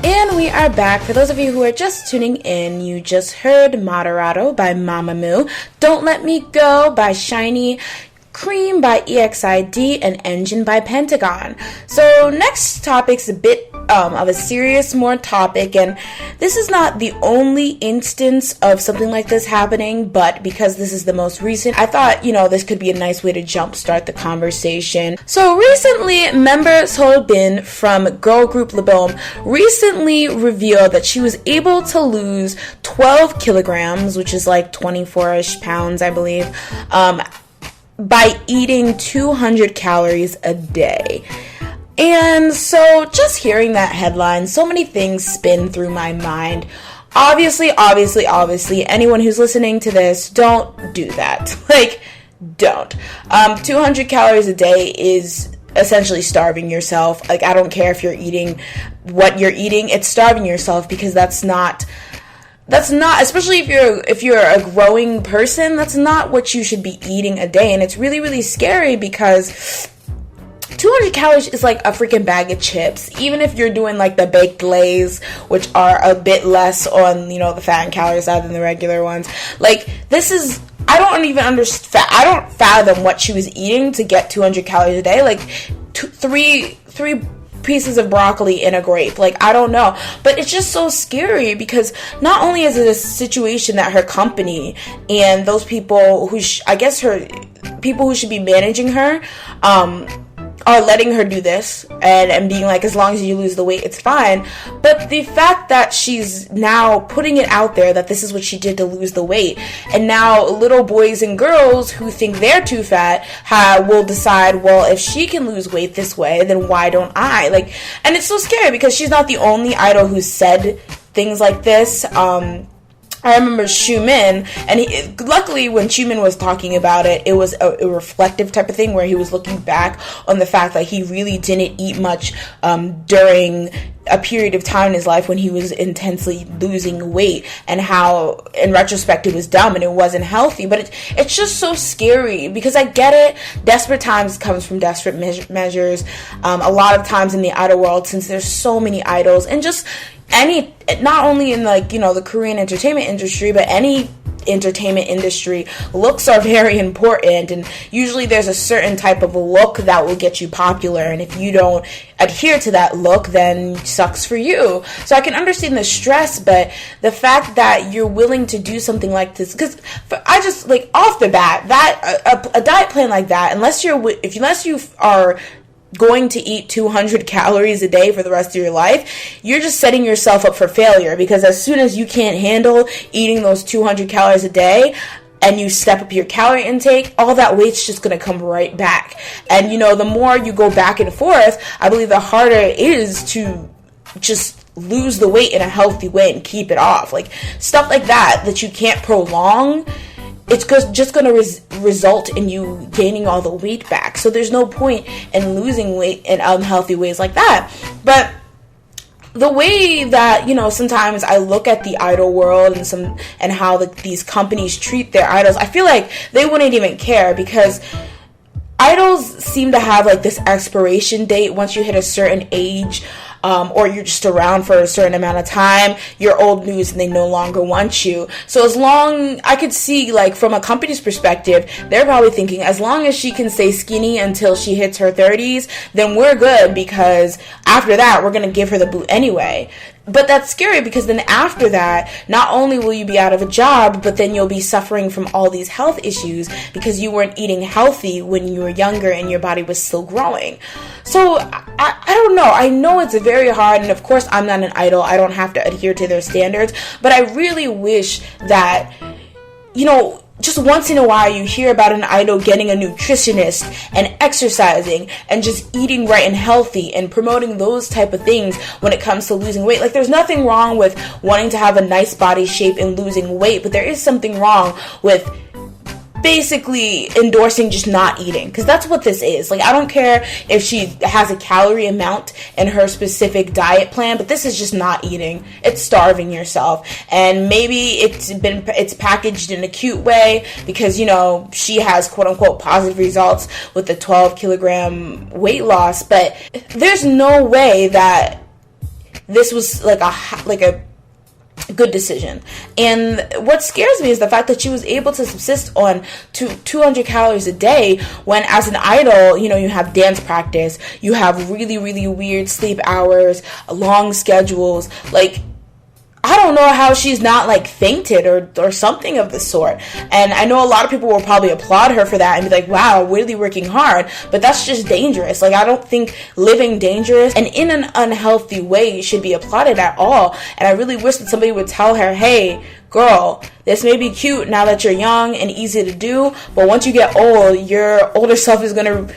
And we are back. For those of you who are just tuning in, you just heard Moderato by Mamamoo, Don't Let Me Go by Shiny, Cream by EXID, and Engine by Pentagon. So next topic's a bit of a serious more topic, and this is not the only instance of something like this happening, but because this is the most recent, I thought, this could be a nice way to jumpstart the conversation. So recently, member Solbin from girl group LeBome recently revealed that she was able to lose 12 kilograms, which is like 24-ish pounds, I believe, by eating 200 calories a day. And so just hearing that headline, so many things spin through my mind. Obviously, anyone who's listening to this, don't do that. Don't. 200 calories a day is essentially starving yourself. I don't care if you're eating what you're eating, it's starving yourself, because that's not, especially if you're a growing person, that's not what you should be eating a day. And it's really, really scary, because 200 calories is like a freaking bag of chips. Even if you're doing like the baked lays, which are a bit less on, the fat and calorie side than the regular ones. This is, I don't even understand, I don't fathom what she was eating to get 200 calories a day. Three pieces of broccoli in a grape. I don't know. But it's just so scary, because not only is it a situation that her company and those people who, people who should be managing her, are letting her do this and being like, as long as you lose the weight, it's fine. But the fact that she's now putting it out there that this is what she did to lose the weight, and now little boys and girls who think they're too fat will decide, well, if she can lose weight this way, then why don't I? And it's so scary, because she's not the only idol who said things like this. I remember Xiumin, and luckily when Xiumin was talking about it, it was a reflective type of thing, where he was looking back on the fact that he really didn't eat much during a period of time in his life when he was intensely losing weight, and how in retrospect it was dumb and it wasn't healthy. But it's just so scary, because I get it, desperate times comes from desperate measures. A lot of times in the idol world, since there's so many idols, and just not only in the Korean entertainment industry, but any entertainment industry, looks are very important, and usually there's a certain type of a look that will get you popular, and if you don't adhere to that look, then sucks for you. So I can understand the stress, but the fact that you're willing to do something like this, because I just off the bat, that a diet plan like that, unless you are going to eat 200 calories a day for the rest of your life, you're just setting yourself up for failure, because as soon as you can't handle eating those 200 calories a day and you step up your calorie intake, all that weight's just going to come right back. And the more you go back and forth, I believe the harder it is to just lose the weight in a healthy way and keep it off. Stuff like that you can't prolong, it's just going to result in you gaining all the weight back. So there's no point in losing weight in unhealthy ways like that. But the way that, sometimes I look at the idol world and how these companies treat their idols, I feel like they wouldn't even care, because idols seem to have this expiration date. Once you hit a certain age, or you're just around for a certain amount of time, you're old news and they no longer want you. So I could see, from a company's perspective, they're probably thinking, as long as she can stay skinny until she hits her 30s, then we're good, because after that, we're going to give her the boot anyway. But that's scary, because then after that, not only will you be out of a job, but then you'll be suffering from all these health issues because you weren't eating healthy when you were younger and your body was still growing. So I don't know. I know it's very hard, and of course I'm not an idol. I don't have to adhere to their standards, but I really wish that, just once in a while you hear about an idol getting a nutritionist and exercising and just eating right and healthy and promoting those type of things when it comes to losing weight. There's nothing wrong with wanting to have a nice body shape and losing weight, but there is something wrong with basically endorsing just not eating, because that's what this is. I don't care if she has a calorie amount in her specific diet plan, but this is just not eating. It's starving yourself. And maybe it's packaged in a cute way, because she has quote unquote positive results with the 12 kilogram weight loss, but there's no way that this was like a good decision. And what scares me is the fact that she was able to subsist on 200 calories a day when, as an idol, you know, you have dance practice, you have really, really weird sleep hours, long schedules. Like, I don't know how she's not like fainted or something of the sort. And I know a lot of people will probably applaud her for that and be like, wow, really working hard. But that's just dangerous. Like, I don't think living dangerous and in an unhealthy way should be applauded at all. And I really wish that somebody would tell her, hey, girl, this may be cute now that you're young and easy to do, but once you get old, your older self is going to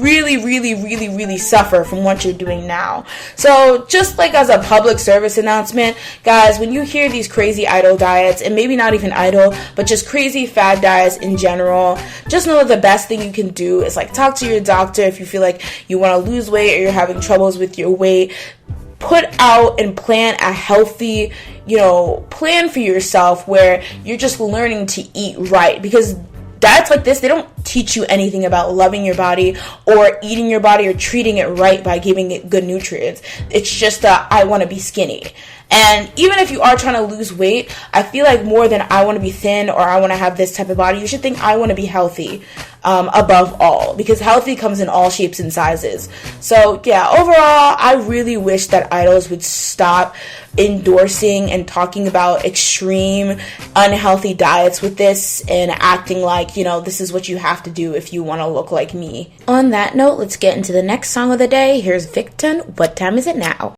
really, really, really, really suffer from what you're doing now. So just like as a public service announcement, guys, when you hear these crazy idol diets, and maybe not even idol, but just crazy fad diets in general, just know that the best thing you can do is like talk to your doctor if you feel like you want to lose weight or you're having troubles with your weight. Put out and plan a healthy, you know, plan for yourself where you're just learning to eat right, because diets like this, they don't teach you anything about loving your body or eating your body or treating it right by giving it good nutrients. It's just I want to be skinny. And even if you are trying to lose weight, I feel like more than I want to be thin or I want to have this type of body, you should think I want to be healthy above all, because healthy comes in all shapes and sizes. So yeah, overall, I really wish that idols would stop endorsing and talking about extreme unhealthy diets with this and acting like, you know, this is what you have to do if you want to look like me. On that note, let's get into the next song of the day. Here's Victon, What Time Is It Now?